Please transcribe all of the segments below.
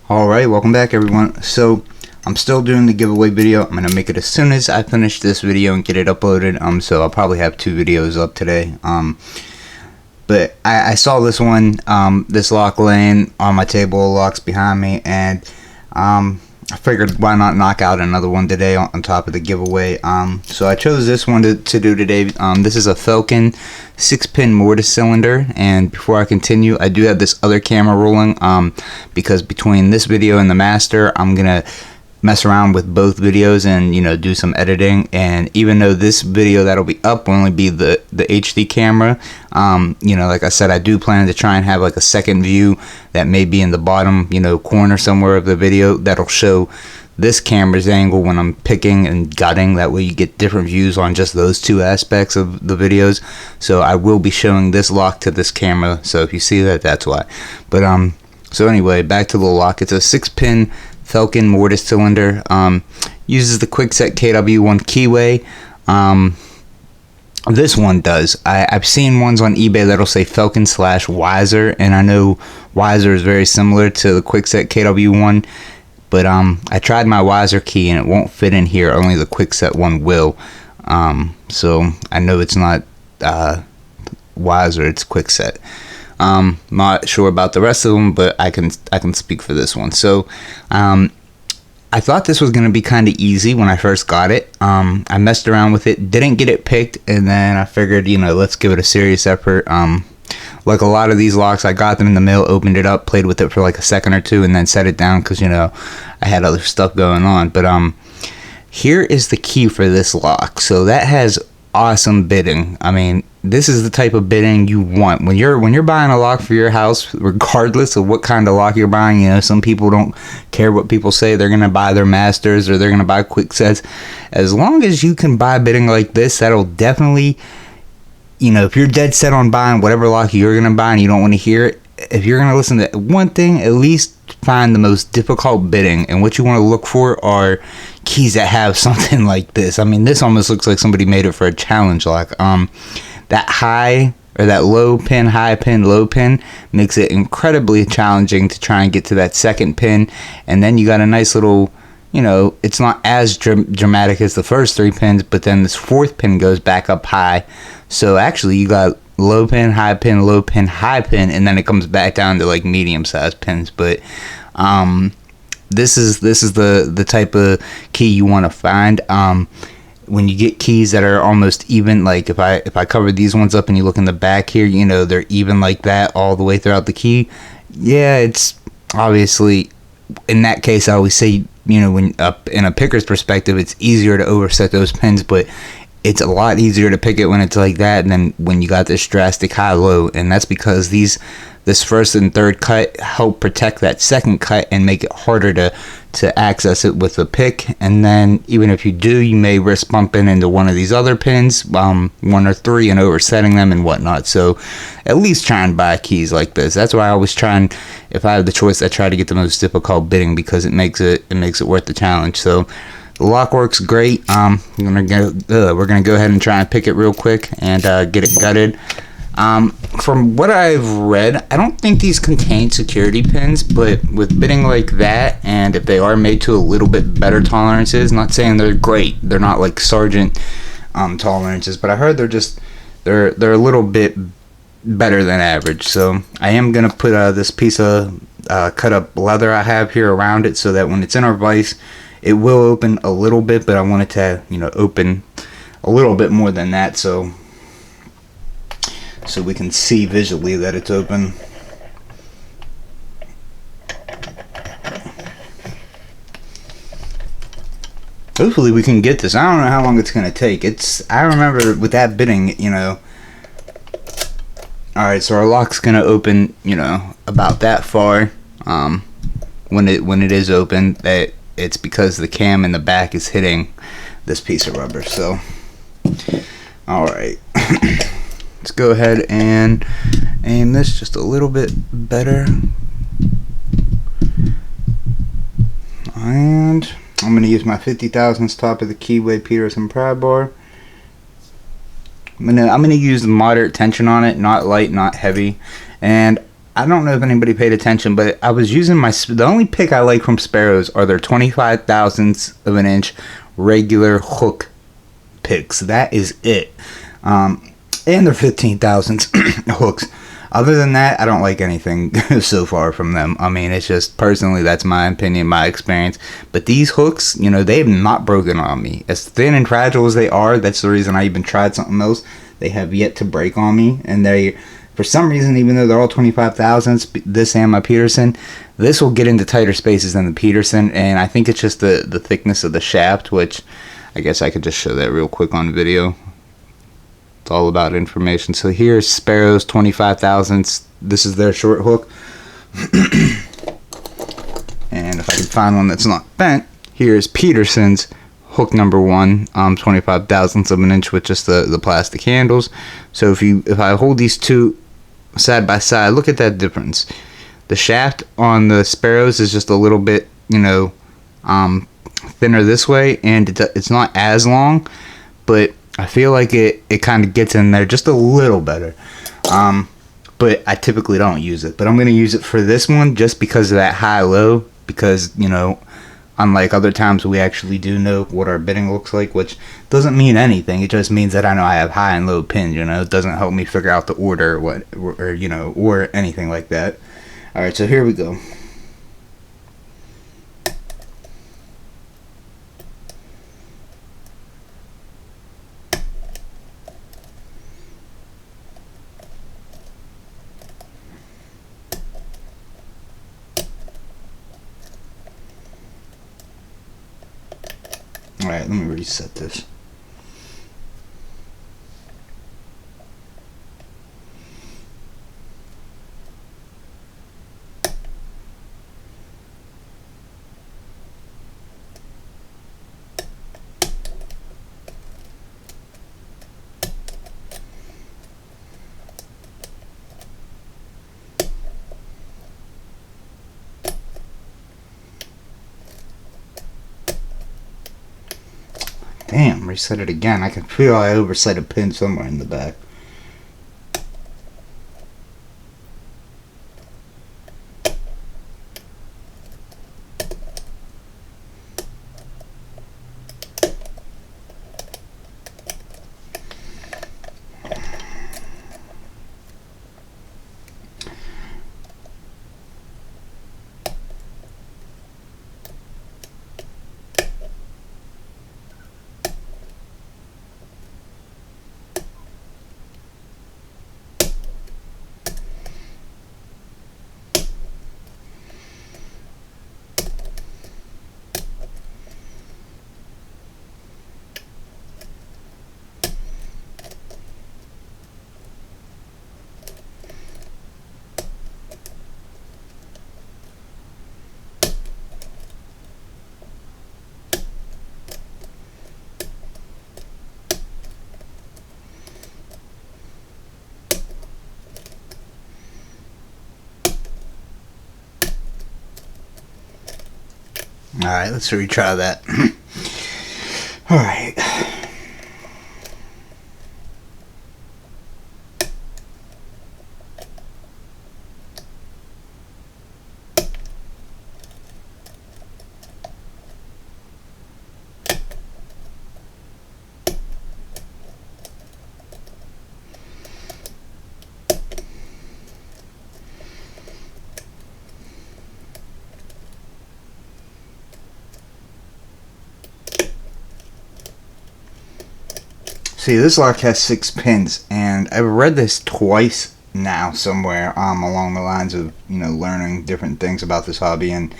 Alright, welcome back everyone. So I'm still doing the giveaway video. I'm gonna make it as soon as I finish this video and get it uploaded. So I'll probably have 2 videos up today. But I saw this one, this lock laying on my table, locks behind me, and I figured why not knock out another one today on top of the giveaway. So I chose this one to do today. This is a Falcon 6-pin mortise cylinder, and before I continue, I do have this other camera rolling because between this video and the master, I'm gonna mess around with both videos and do some editing. And even though this video that'll be up will only be the HD camera, like I said, I do plan to try and have like a second view that may be in the bottom corner somewhere of the video that'll show this camera's angle when I'm picking and gutting. That way you get different views on just those 2 aspects of the videos. So I will be showing this lock to this camera, so if you see that, that's why. But so anyway, back to the lock. It's a 6-pin Falcon mortise cylinder. Uses the Kwikset KW1 keyway. This one does. I've seen ones on eBay that'll say Falcon/Wiser, and I know Wiser is very similar to the Kwikset KW1, but I tried my Wiser key and it won't fit in here. Only the Kwikset one will. So I know it's not Wiser, it's Kwikset. Not sure about the rest of them, but I can speak for this one. So I thought this was going to be kind of easy when I first got it. I messed around with it, didn't get it picked, and then I figured, let's give it a serious effort. Like a lot of these locks, I got them in the mail, opened it up, played with it for like a second or 2, and then set it down because I had other stuff going on. But here is the key for this lock. So that has awesome bitting. I mean, this is the type of bitting you want when you're buying a lock for your house, regardless of what kind of lock you're buying. Some people don't care what people say. They're gonna buy their masters or they're gonna buy Kwiksets. As long as you can buy bitting like this, that'll definitely, if you're dead set on buying whatever lock you're gonna buy and you don't want to hear it, if you're gonna listen to one thing, at least find the most difficult bitting. And what you want to look for are keys that have something like this. I mean, this almost looks like somebody made it for a challenge lock. That high or that low pin, high pin, low pin makes it incredibly challenging to try and get to that second pin. And then you got a nice little, it's not as dramatic as the first 3 pins, but then this 4th pin goes back up high. So actually you got low pin, high pin, low pin, high pin, and then it comes back down to like medium sized pins. But this is the type of key you want to find. When you get keys that are almost even, like if I cover these ones up and you look in the back here, they're even like that all the way throughout the key. Yeah, it's obviously, in that case, I always say, when up in a picker's perspective, it's easier to overset those pins, but it's a lot easier to pick it when it's like that than when you got this drastic high-low, and that's because this first and third cut help protect that second cut and make it harder to access it with a pick. And then even if you do, you may risk bumping into one of these other pins, 1 or 3, and oversetting them and whatnot. So at least try and buy keys like this. That's why I always try and, if I have the choice, I try to get the most difficult bitting because it makes it worth the challenge. So the lock works great. We're gonna go ahead and try and pick it real quick and get it gutted. From what I've read, I don't think these contain security pins, but with bitting like that, and if they are made to a little bit better tolerances, not saying they're great, they're not like Sargent tolerances, but I heard they're a little bit better than average. So I am gonna put this piece of cut up leather I have here around it so that when it's in our vise, it will open a little bit, but I want it to open a little bit more than that, so we can see visually that it's open. Hopefully we can get this. I don't know how long it's gonna take. I remember with that bitting, alright, so our lock's gonna open, about that far. When it is open, it's because the cam in the back is hitting this piece of rubber. So alright. Let's go ahead and aim this just a little bit better. And I'm going to use my 50 thousandths top of the keyway Peterson pry bar. I'm gonna use moderate tension on it, not light, not heavy. And I don't know if anybody paid attention, but I was using the only pick I like from Sparrows are their 25 thousandths of an inch regular hook picks. That is it. And their 15 thousandths hooks. Other than that, I don't like anything so far from them. I mean, it's just, personally, that's my opinion, my experience. But these hooks, you know, they have not broken on me. As thin and fragile as they are, that's the reason I even tried something else. They have yet to break on me. And they, for some reason, even though they're all 25 thousandths, this and my Peterson, this will get into tighter spaces than the Peterson. And I think it's just the thickness of the shaft, which I guess I could just show that real quick on video. It's all about information. So here's Sparrow's 25 thousandths. This is their short hook. And if I can find one that's not bent, here's Peterson's hook number 1, 25 thousandths of an inch with just the plastic handles. So if I hold these two side by side, look at that difference. The shaft on the Sparrows is just a little bit, you know, thinner this way, and it's not as long, but I feel like it kind of gets in there just a little better. But I typically don't use it. But I'm going to use it for this one just because of that high-low. Because, you know, unlike other times we actually do know what our bitting looks like, which doesn't mean anything. It just means that I know I have high and low pins, you know. It doesn't help me figure out the order or you know, or anything like that. Alright, so here we go. Alright, let me reset this. Damn, reset it again. I can feel I oversight a pin somewhere in the back. Alright, let's retry that. Alright. See, this lock has 6 pins, and I've read this twice now somewhere along the lines of, you know, learning different things about this hobby, and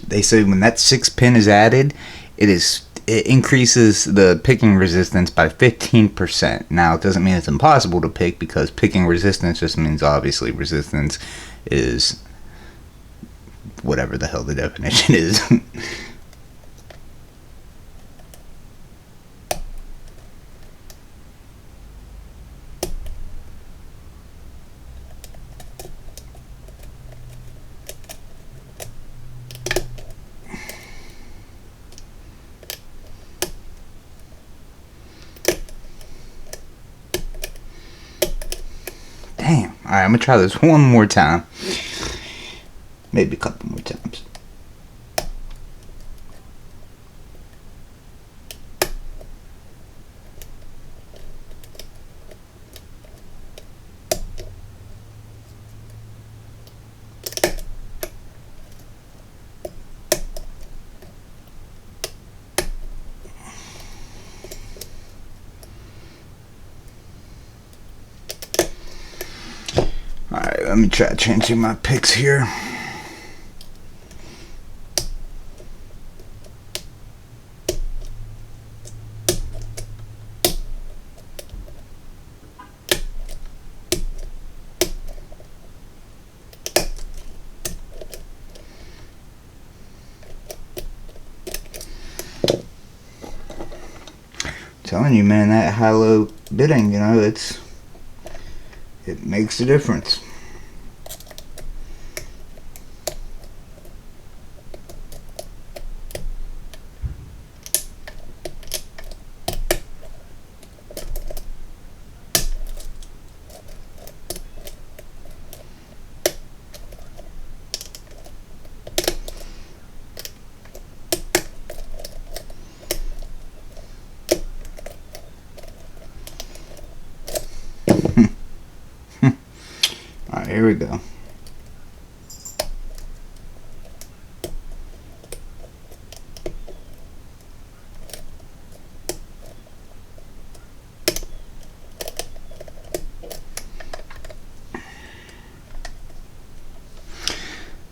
they say when that 6 pin is added, it increases the picking resistance by 15%. Now, it doesn't mean it's impossible to pick, because picking resistance just means obviously resistance is whatever the hell the definition is. Damn. Alright, I'm gonna try this one more time. Maybe a couple more times. Alright, let me try changing my picks here. Telling you, man, that high-low bidding, you know, it makes a difference. Alright, here we go.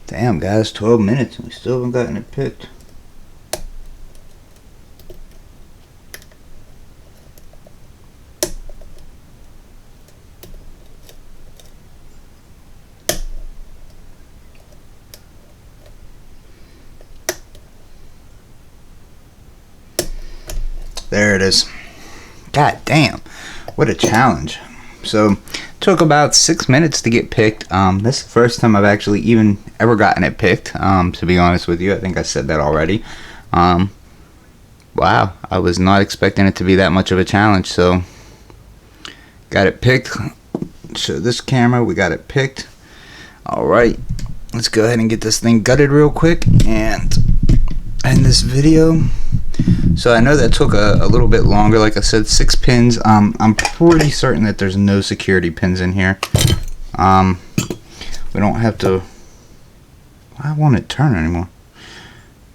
Damn, guys, 12 minutes and we still haven't gotten it picked. There it is. God damn, what a challenge. So, took about 6 minutes to get picked. This is the first time I've actually even ever gotten it picked, to be honest with you. I think I said that already. Wow, I was not expecting it to be that much of a challenge. So, got it picked. Show this camera, we got it picked. Alright, let's go ahead and get this thing gutted real quick and end this video. So I know that took a little bit longer. Like I said, 6 pins. I'm pretty certain that there's no security pins in here. We don't have to. I won't it turn anymore.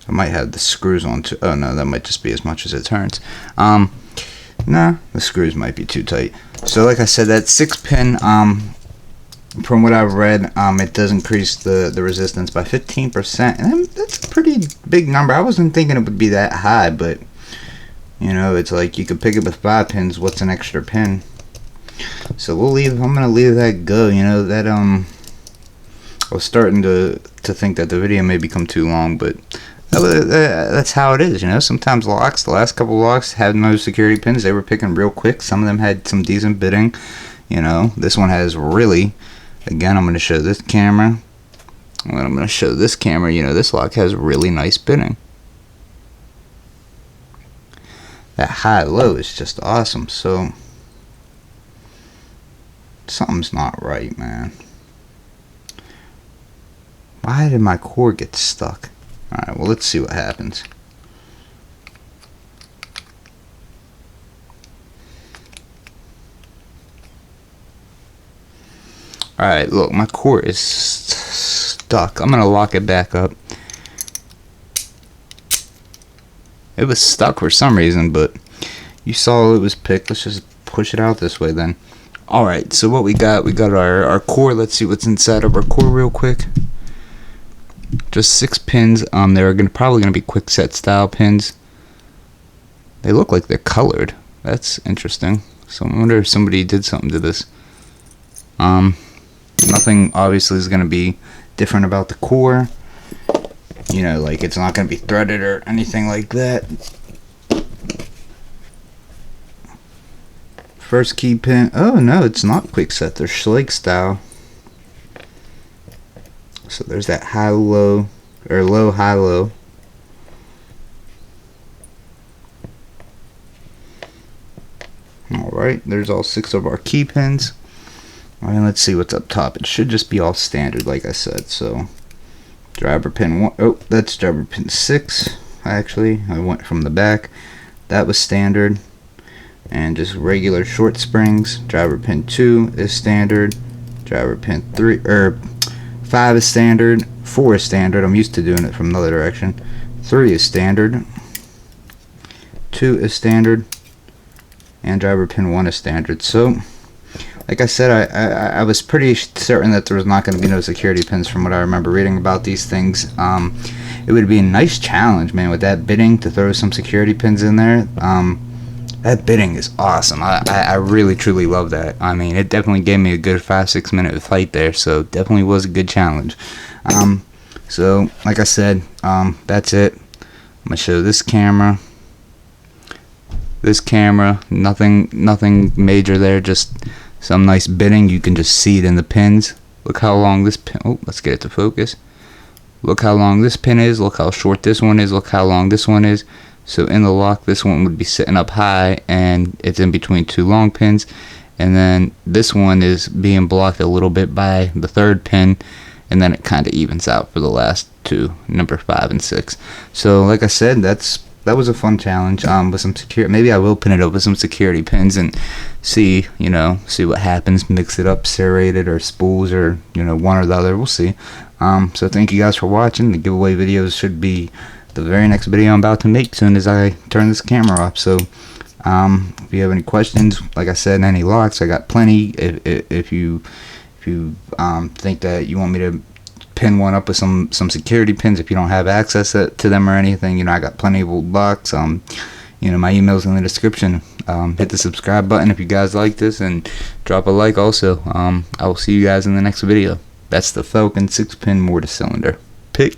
I might have the screws on too. Oh no, that might just be as much as it turns. Nah, the screws might be too tight. So like I said, that 6 pin. From what I've read, it does increase the resistance by 15%, and that's a pretty big number. I wasn't thinking it would be that high, but you know, it's like you could pick it with 5 pins. What's an extra pin? So we'll leave. I'm gonna leave that go. You know that I was starting to think that the video may become too long, but that's how it is. You know, sometimes locks. The last couple locks had no security pins. They were picking real quick. Some of them had some decent bidding. You know, this one has really. Again, I'm going to show this camera. And then I'm going to show this camera. You know, this lock has really nice bidding. That high-low is just awesome. So, something's not right, man. Why did my cord get stuck? Alright, well, let's see what happens. Alright, look, my cord is stuck. I'm going to lock it back up. It was stuck for some reason, but you saw it was picked. Let's just push it out this way then. Alright, so what we got our cord. Let's see what's inside of our cord real quick. Just 6 pins. They're probably going to be Kwikset style pins. They look like they're colored. That's interesting. So I wonder if somebody did something to this. Nothing obviously is going to be different about the core. You know, like it's not going to be threaded or anything like that. First key pin. Oh no, it's not Kwikset. They're Schlage style. So there's that high-low, or low-high-low. Alright, there's all 6 of our key pins. Alright, let's see what's up top. It should just be all standard, like I said. So driver pin 1, oh, that's driver pin 6. Actually, I went from the back. That was standard, and just regular short springs. Driver pin 2 is standard. Driver pin 5 is standard. 4 is standard. I'm used to doing it from the other direction. 3 is standard. 2 is standard, and driver pin 1 is standard. So like I said, I was pretty certain that there was not going to be no security pins from what I remember reading about these things. It would be a nice challenge, man, with that bitting to throw some security pins in there. That bitting is awesome. I really truly love that. I mean, it definitely gave me a good 5-6 minute fight there, so definitely was a good challenge. So like I said, that's it. I'm gonna show this camera. This camera, nothing major there, just some nice bitting. You can just see it in the pins. Look how long this pin, oh, let's get it to focus. Look how long this pin is, look how short this one is, look how long this one is. So in the lock, this one would be sitting up high, and it's in between 2 long pins. And then this one is being blocked a little bit by the 3rd pin, and then it kind of evens out for the last 2, number 5 and 6. So like I said, that was a fun challenge with some security. Maybe I will pin it up with some security pins and see what happens. Mix it up, serrated or spools, or one or the other. We'll see. So thank you guys for watching. The giveaway videos should be the very next video I'm about to make as soon as I turn this camera off. So if you have any questions, like I said, any locks, I got plenty. If you think that you want me to pin one up with some security pins, if you don't have access to them or anything, I got plenty of old locks. My email's in the description. Hit the subscribe button if you guys like this, and drop a like also. I will see you guys in the next video. That's the Falcon 6-pin mortise cylinder. Pick.